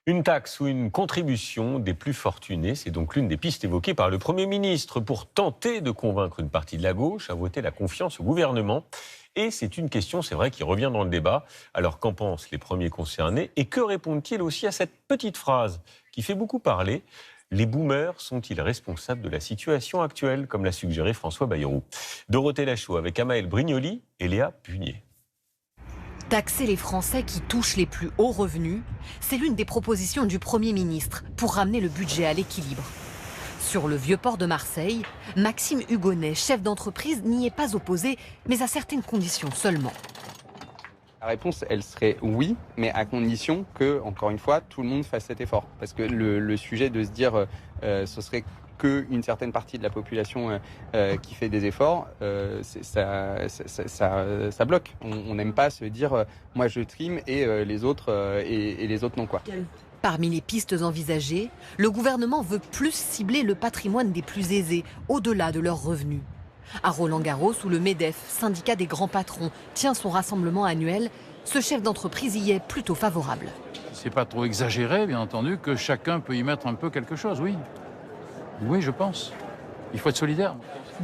Une taxe ou une contribution des plus fortunés, c'est donc l'une des pistes évoquées par le Premier ministre pour tenter de convaincre une partie de la gauche à voter la confiance au gouvernement. Et c'est une question, c'est vrai, qui revient dans le débat. Alors qu'en pensent les premiers concernés et que répondent-ils aussi à cette petite phrase qui fait beaucoup parler? Les boomers sont-ils responsables de la situation actuelle, comme l'a suggéré François Bayrou? Dorothée Lachaud avec Amaël Brignoli et Léa Punier. Taxer les Français qui touchent les plus hauts revenus, c'est l'une des propositions du Premier ministre pour ramener le budget à l'équilibre. Sur le vieux port de Marseille, Maxime Hugonnet, chef d'entreprise, n'y est pas opposé, mais à certaines conditions seulement. La réponse, elle serait oui, mais à condition que, encore une fois, tout le monde fasse cet effort. Parce que le sujet de se dire ce serait qu'une certaine partie de la population qui fait des efforts, ça bloque. On n'aime pas se dire moi je trime et les autres non quoi. Parmi les pistes envisagées, le gouvernement veut plus cibler le patrimoine des plus aisés, au-delà de leurs revenus. À Roland-Garros, où le MEDEF, syndicat des grands patrons, tient son rassemblement annuel, ce chef d'entreprise y est plutôt favorable. C'est pas trop exagéré, bien entendu, que chacun peut y mettre un peu quelque chose, oui. Oui, je pense. Il faut être solidaire.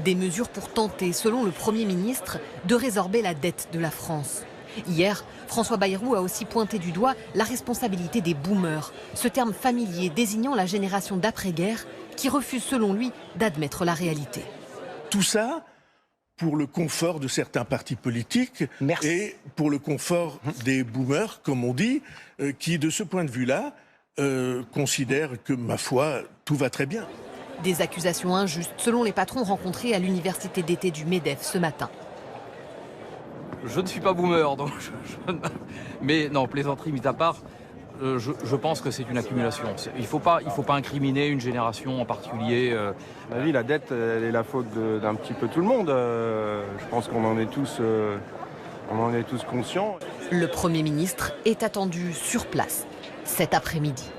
Des mesures pour tenter, selon le Premier ministre, de résorber la dette de la France. Hier, François Bayrou a aussi pointé du doigt la responsabilité des boomers, ce terme familier désignant la génération d'après-guerre qui refuse, selon lui, d'admettre la réalité. Tout ça pour le confort de certains partis politiques. Merci. Et pour le confort des boomers, comme on dit, qui, de ce point de vue-là, considèrent que, ma foi, tout va très bien. Des accusations injustes, selon les patrons rencontrés à l'université d'été du MEDEF ce matin. Je ne suis pas boomer, donc mais non, plaisanterie mise à part, je pense que c'est une accumulation. Il faut pas incriminer une génération en particulier. À mon avis, la dette, elle est la faute d'un petit peu tout le monde. Je pense qu'on en est tous conscients. Le Premier ministre est attendu sur place cet après-midi.